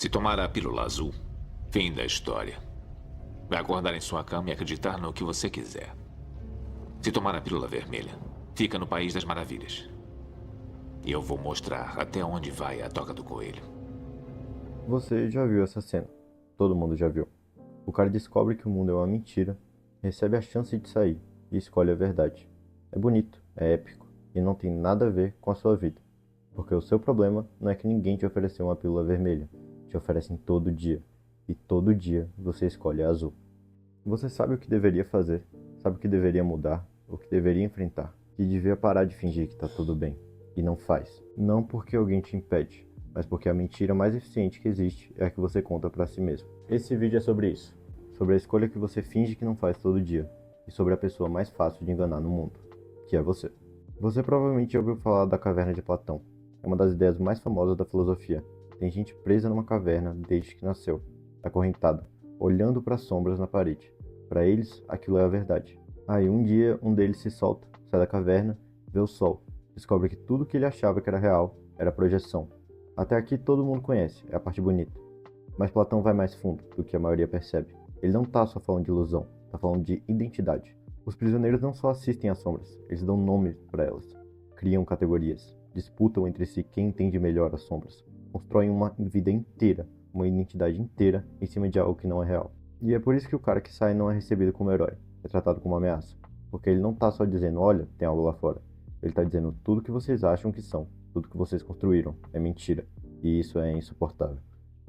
Se tomar a pílula azul, fim da história. Vai acordar em sua cama e acreditar no que você quiser. Se tomar a pílula vermelha, fica no País das Maravilhas. E eu vou mostrar até onde vai a toca do coelho. Você já viu essa cena. Todo mundo já viu. O cara descobre que o mundo é uma mentira, recebe a chance de sair e escolhe a verdade. É bonito, é épico e não tem nada a ver com a sua vida. Porque o seu problema não é que ninguém te ofereceu uma pílula vermelha. Te oferecem todo dia. E todo dia você escolhe a azul. Você sabe o que deveria fazer, sabe o que deveria mudar, o que deveria enfrentar. E devia parar de fingir que tá tudo bem. E não faz. Não porque alguém te impede, mas porque a mentira mais eficiente que existe é a que você conta pra si mesmo. Esse vídeo é sobre isso. Sobre a escolha que você finge que não faz todo dia. E sobre a pessoa mais fácil de enganar no mundo, que é você. Você provavelmente já ouviu falar da caverna de Platão. É uma das ideias mais famosas da filosofia. Tem gente presa numa caverna desde que nasceu, acorrentada, olhando para as sombras na parede. Para eles, aquilo é a verdade. Aí um dia, um deles se solta, sai da caverna, vê o sol, descobre que tudo que ele achava que era real era projeção. Até aqui todo mundo conhece, é a parte bonita. Mas Platão vai mais fundo do que a maioria percebe. Ele não tá só falando de ilusão, tá falando de identidade. Os prisioneiros não só assistem às sombras, eles dão nome para elas, criam categorias, disputam entre si quem entende melhor as sombras, constroem uma vida inteira, uma identidade inteira em cima de algo que não é real. E é por isso que o cara que sai não é recebido como herói, é tratado como uma ameaça. Porque ele não tá só dizendo, olha, tem algo lá fora. Ele tá dizendo, tudo que vocês acham que são, tudo que vocês construíram, é mentira. E isso é insuportável.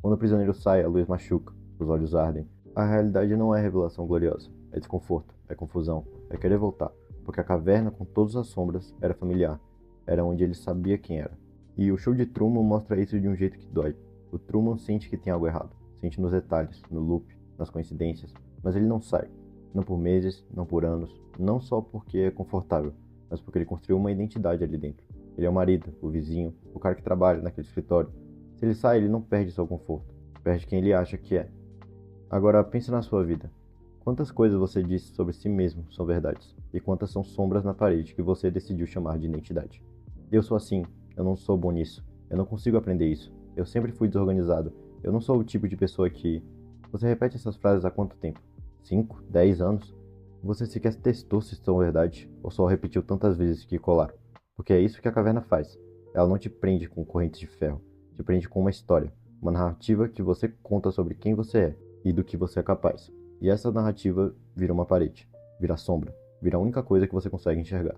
Quando o prisioneiro sai, a luz machuca, os olhos ardem. A realidade não é revelação gloriosa, é desconforto, é confusão, é querer voltar. Porque a caverna com todas as sombras era familiar, era onde ele sabia quem era. E o show de Truman mostra isso de um jeito que dói. O Truman sente que tem algo errado, sente nos detalhes, no loop, nas coincidências, mas ele não sai. Não por meses, não por anos, não só porque é confortável, mas porque ele construiu uma identidade ali dentro. Ele é o marido, o vizinho, o cara que trabalha naquele escritório. Se ele sai, ele não perde seu conforto, perde quem ele acha que é. Agora pense na sua vida. Quantas coisas você disse sobre si mesmo são verdades, e quantas são sombras na parede que você decidiu chamar de identidade? Eu sou assim, eu não sou bom nisso, eu não consigo aprender isso, eu sempre fui desorganizado, eu não sou o tipo de pessoa que... Você repete essas frases há quanto tempo? 5, 10 anos? Você sequer testou se são verdade, ou só repetiu tantas vezes que colaram? Porque é isso que a caverna faz. Ela não te prende com correntes de ferro, te prende com uma história, uma narrativa que você conta sobre quem você é e do que você é capaz. E essa narrativa vira uma parede, vira sombra, vira a única coisa que você consegue enxergar.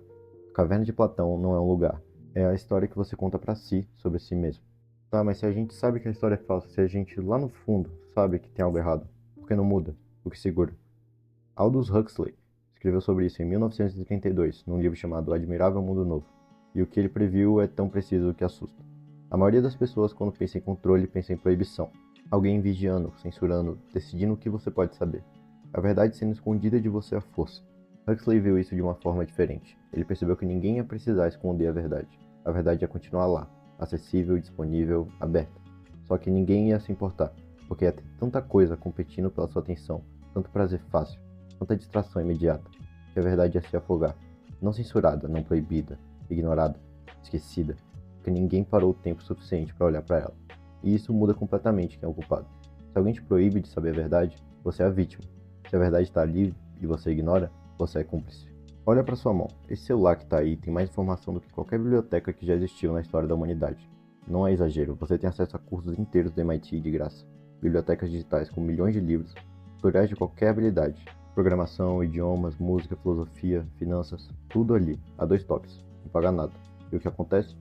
A caverna de Platão não é um lugar, é a história que você conta pra si sobre si mesmo. Tá, mas se a gente sabe que a história é falsa, se a gente lá no fundo sabe que tem algo errado, por que não muda? O que segura? Aldous Huxley escreveu sobre isso em 1932, num livro chamado O Admirável Mundo Novo, e o que ele previu é tão preciso que assusta. A maioria das pessoas, quando pensa em controle, pensa em proibição. Alguém vigiando, censurando, decidindo o que você pode saber. A verdade sendo escondida de você à força. Huxley viu isso de uma forma diferente. Ele percebeu que ninguém ia precisar esconder a verdade. A verdade ia continuar lá, acessível, disponível, aberta. Só que ninguém ia se importar, porque ia ter tanta coisa competindo pela sua atenção, tanto prazer fácil, tanta distração imediata, que a verdade ia se afogar. Não censurada, não proibida, ignorada, esquecida, porque ninguém parou o tempo suficiente para olhar para ela. E isso muda completamente quem é o culpado. Se alguém te proíbe de saber a verdade, você é a vítima. Se a verdade está ali e você ignora, você é cúmplice. Olha para sua mão. Esse celular que está aí tem mais informação do que qualquer biblioteca que já existiu na história da humanidade. Não é exagero, você tem acesso a cursos inteiros do MIT de graça, bibliotecas digitais com milhões de livros, tutoriais de qualquer habilidade, programação, idiomas, música, filosofia, finanças, tudo ali, a 2 toques, não paga nada. E o que acontece?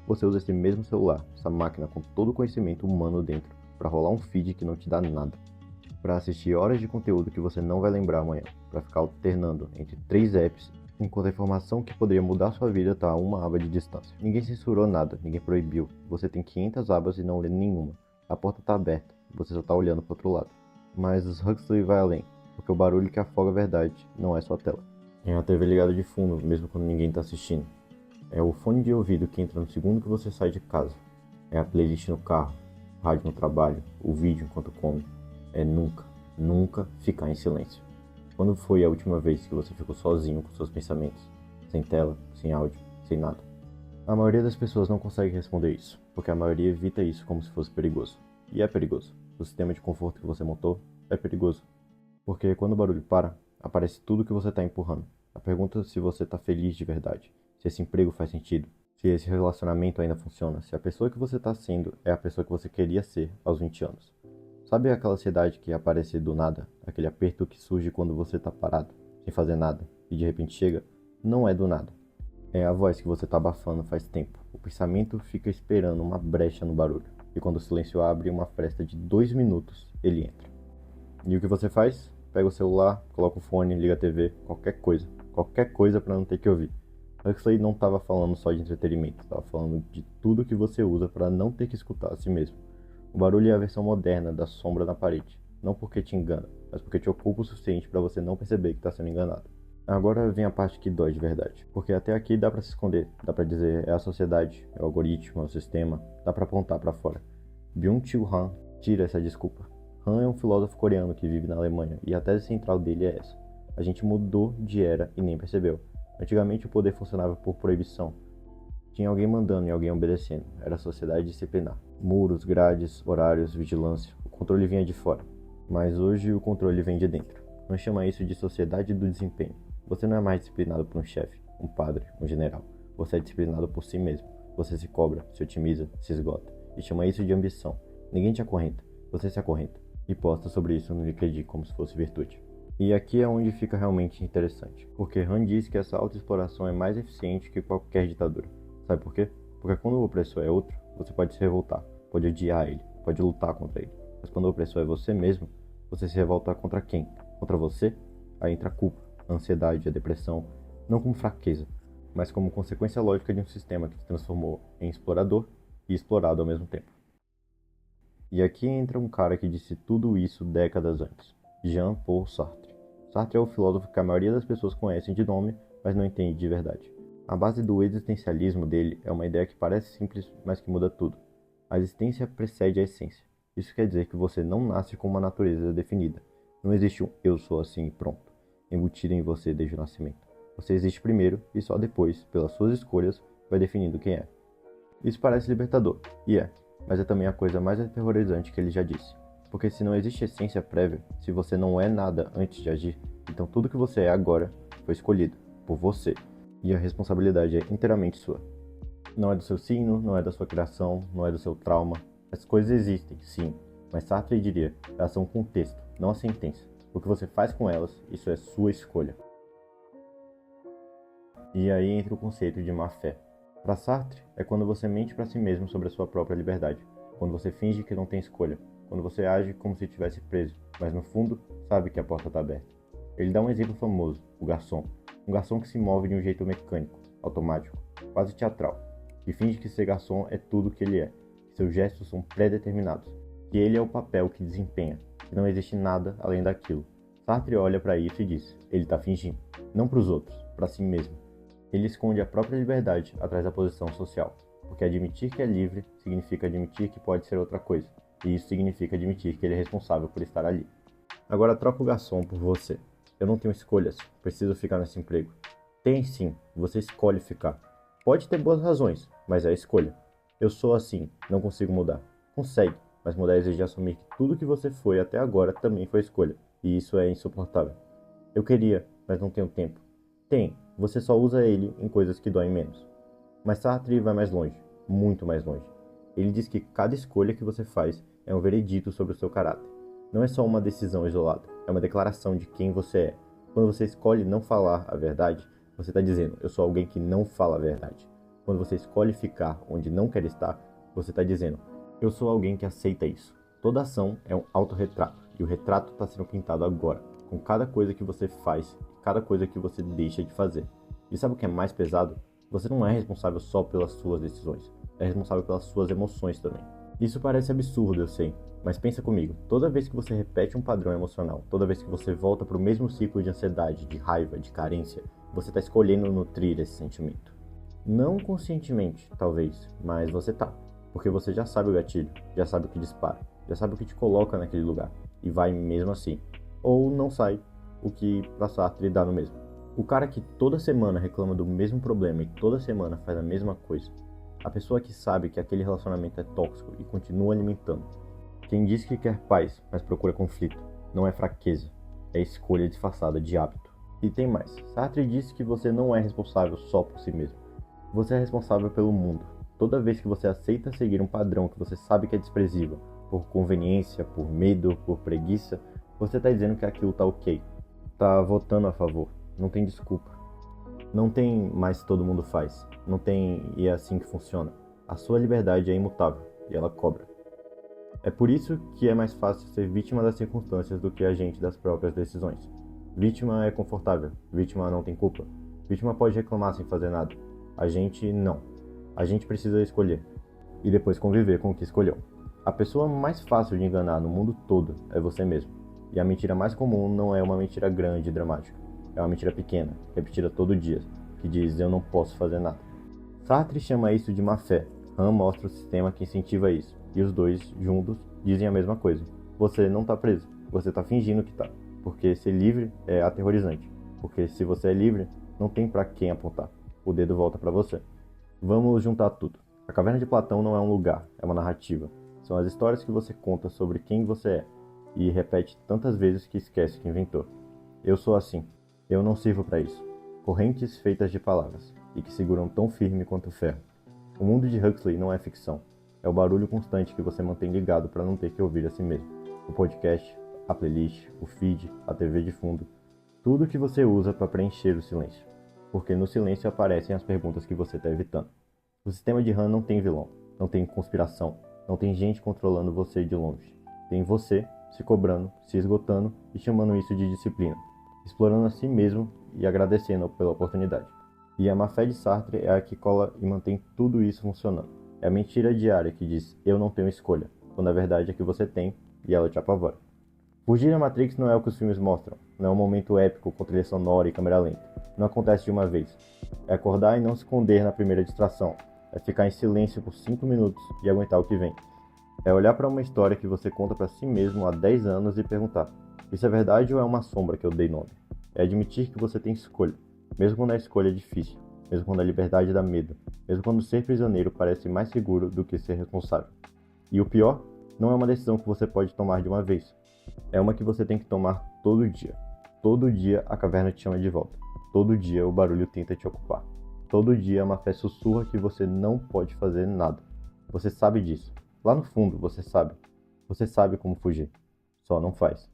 Você usa esse mesmo celular, essa máquina com todo o conhecimento humano dentro, para rolar um feed que não te dá nada, para assistir horas de conteúdo que você não vai lembrar amanhã, para ficar alternando entre 3 apps, enquanto a informação que poderia mudar sua vida está a uma aba de distância. Ninguém censurou nada, ninguém proibiu. Você tem 500 abas e não lê nenhuma. A porta está aberta, você só está olhando para outro lado. Mas Huxley vai além, porque o barulho que afoga a verdade não é só a tela. É a TV ligada de fundo, mesmo quando ninguém está assistindo. É o fone de ouvido que entra no segundo que você sai de casa. É a playlist no carro, o rádio no trabalho, o vídeo enquanto come. É nunca, nunca ficar em silêncio. Quando foi a última vez que você ficou sozinho com seus pensamentos? Sem tela, sem áudio, sem nada. A maioria das pessoas não consegue responder isso, porque a maioria evita isso como se fosse perigoso. E é perigoso. O sistema de conforto que você montou é perigoso. Porque quando o barulho para, aparece tudo que você está empurrando. A pergunta é se você está feliz de verdade, se esse emprego faz sentido, se esse relacionamento ainda funciona, se a pessoa que você está sendo é a pessoa que você queria ser aos 20 anos. Sabe aquela ansiedade que aparece do nada? Aquele aperto que surge quando você está parado, sem fazer nada, e de repente chega? Não é do nada. É a voz que você está abafando faz tempo. O pensamento fica esperando uma brecha no barulho. E quando o silêncio abre uma fresta de 2 minutos, ele entra. E o que você faz? Pega o celular, coloca o fone, liga a TV, qualquer coisa para não ter que ouvir. Huxley não estava falando só de entretenimento, estava falando de tudo que você usa para não ter que escutar a si mesmo. O barulho é a versão moderna da sombra na parede, não porque te engana, mas porque te ocupa o suficiente para você não perceber que está sendo enganado. Agora vem a parte que dói de verdade, porque até aqui dá para se esconder, dá para dizer é a sociedade, é o algoritmo, é o sistema, dá para apontar para fora. Byung-Chul Han tira essa desculpa. Han é um filósofo coreano que vive na Alemanha e a tese central dele é essa. A gente mudou de era e nem percebeu. Antigamente o poder funcionava por proibição. Tinha alguém mandando e alguém obedecendo. Era a sociedade disciplinar. Muros, grades, horários, vigilância. O controle vinha de fora. Mas hoje o controle vem de dentro. Han chama isso de sociedade do desempenho. Você não é mais disciplinado por um chefe, um padre, um general. Você é disciplinado por si mesmo. Você se cobra, se otimiza, se esgota. E chama isso de ambição. Ninguém te acorrenta. Você se acorrenta. E posta sobre isso no LinkedIn como se fosse virtude. E aqui é onde fica realmente interessante. Porque Han diz que essa autoexploração é mais eficiente que qualquer ditadura. Sabe por quê? Porque quando o opressor é outro, você pode se revoltar, pode odiar ele, pode lutar contra ele. Mas quando o opressor é você mesmo, você se revolta contra quem? Contra você? Aí entra a culpa, a ansiedade, a depressão, não como fraqueza, mas como consequência lógica de um sistema que se transformou em explorador e explorado ao mesmo tempo. E aqui entra um cara que disse tudo isso décadas antes, Jean-Paul Sartre. Sartre é o filósofo que a maioria das pessoas conhecem de nome, mas não entende de verdade. A base do existencialismo dele é uma ideia que parece simples, mas que muda tudo. A existência precede a essência. Isso quer dizer que você não nasce com uma natureza definida. Não existe um eu sou assim e pronto, embutido em você desde o nascimento. Você existe primeiro e só depois, pelas suas escolhas, vai definindo quem é. Isso parece libertador, e é, mas é também a coisa mais aterrorizante que ele já disse. Porque se não existe essência prévia, se você não é nada antes de agir, então tudo que você é agora foi escolhido por você. E a responsabilidade é inteiramente sua. Não é do seu signo, não é da sua criação, não é do seu trauma. As coisas existem, sim, mas Sartre diria, elas são um contexto, não a sentença. O que você faz com elas, isso é sua escolha. E aí entra o conceito de má fé. Para Sartre, é quando você mente para si mesmo sobre a sua própria liberdade, quando você finge que não tem escolha, quando você age como se estivesse preso, mas no fundo sabe que a porta está aberta. Ele dá um exemplo famoso, o garçom. Um garçom que se move de um jeito mecânico, automático, quase teatral, que finge que ser garçom é tudo o que ele é, que seus gestos são pré-determinados, que ele é o papel que desempenha, que não existe nada além daquilo. Sartre olha para isso e diz, ele está fingindo, não para os outros, para si mesmo. Ele esconde a própria liberdade atrás da posição social, porque admitir que é livre significa admitir que pode ser outra coisa, e isso significa admitir que ele é responsável por estar ali. Agora troca o garçom por você. Eu não tenho escolhas, preciso ficar nesse emprego. Tem sim, você escolhe ficar. Pode ter boas razões, mas é a escolha. Eu sou assim, não consigo mudar. Consegue, mas mudar exige assumir que tudo que você foi até agora também foi escolha, e isso é insuportável. Eu queria, mas não tenho tempo. Tem, você só usa ele em coisas que doem menos. Mas Sartre vai mais longe, muito mais longe. Ele diz que cada escolha que você faz é um veredito sobre o seu caráter. Não é só uma decisão isolada, é uma declaração de quem você é. Quando você escolhe não falar a verdade, você está dizendo, eu sou alguém que não fala a verdade. Quando você escolhe ficar onde não quer estar, você está dizendo, eu sou alguém que aceita isso. Toda ação é um autorretrato, e o retrato está sendo pintado agora, com cada coisa que você faz, cada coisa que você deixa de fazer. E sabe o que é mais pesado? Você não é responsável só pelas suas decisões, é responsável pelas suas emoções também. Isso parece absurdo, eu sei, mas pensa comigo, toda vez que você repete um padrão emocional, toda vez que você volta para o mesmo ciclo de ansiedade, de raiva, de carência, você está escolhendo nutrir esse sentimento. Não conscientemente, talvez, mas você tá, porque você já sabe o gatilho, já sabe o que dispara, já sabe o que te coloca naquele lugar, e vai mesmo assim. Ou não sai, o que pra Sartre dá no mesmo. O cara que toda semana reclama do mesmo problema e toda semana faz a mesma coisa. A pessoa que sabe que aquele relacionamento é tóxico e continua alimentando. Quem diz que quer paz, mas procura conflito, não é fraqueza, é escolha disfarçada de hábito. E tem mais, Sartre disse que você não é responsável só por si mesmo. Você é responsável pelo mundo. Toda vez que você aceita seguir um padrão que você sabe que é desprezível, por conveniência, por medo, por preguiça, você está dizendo que aquilo está ok. Está votando a favor. Não tem desculpa. Não tem mais todo mundo faz. Não tem e é assim que funciona. A sua liberdade é imutável e ela cobra. É por isso que é mais fácil ser vítima das circunstâncias do que agente das próprias decisões. Vítima é confortável. Vítima não tem culpa. Vítima pode reclamar sem fazer nada. A gente não. A gente precisa escolher. E depois conviver com o que escolheu. A pessoa mais fácil de enganar no mundo todo é você mesmo. E a mentira mais comum não é uma mentira grande e dramática. É uma mentira pequena, repetida todo dia, que diz eu não posso fazer nada. Sartre chama isso de má fé. Han mostra o sistema que incentiva isso. E os dois, juntos, dizem a mesma coisa. Você não está preso. Você está fingindo que está. Porque ser livre é aterrorizante. Porque se você é livre, não tem para quem apontar. O dedo volta para você. Vamos juntar tudo. A Caverna de Platão não é um lugar, é uma narrativa. São as histórias que você conta sobre quem você é. E repete tantas vezes que esquece que inventou. Eu sou assim. Eu não sirvo para isso. Correntes feitas de palavras. E que seguram tão firme quanto o ferro. O mundo de Huxley não é ficção. É o barulho constante que você mantém ligado para não ter que ouvir a si mesmo. O podcast, a playlist, o feed, a TV de fundo. Tudo que você usa para preencher o silêncio. Porque no silêncio aparecem as perguntas que você está evitando. O sistema de Han não tem vilão. Não tem conspiração. Não tem gente controlando você de longe. Tem você se cobrando, se esgotando e chamando isso de disciplina. Explorando a si mesmo e agradecendo pela oportunidade. E a má-fé de Sartre é a que cola e mantém tudo isso funcionando. É a mentira diária que diz, eu não tenho escolha, quando a verdade é que você tem e ela te apavora. Fugir da Matrix não é o que os filmes mostram, não é um momento épico com trilha sonora e câmera lenta. Não acontece de uma vez. É acordar e não se esconder na primeira distração. É ficar em silêncio por 5 minutos e aguentar o que vem. É olhar para uma história que você conta para si mesmo há 10 anos e perguntar, isso é verdade ou é uma sombra que eu dei nome? É admitir que você tem escolha, mesmo quando a escolha é difícil, mesmo quando a liberdade dá medo, mesmo quando ser prisioneiro parece mais seguro do que ser responsável. E o pior, não é uma decisão que você pode tomar de uma vez. É uma que você tem que tomar todo dia. Todo dia a caverna te chama de volta. Todo dia o barulho tenta te ocupar. Todo dia uma fé sussurra que você não pode fazer nada. Você sabe disso. Lá no fundo você sabe. Você sabe como fugir. Só não faz.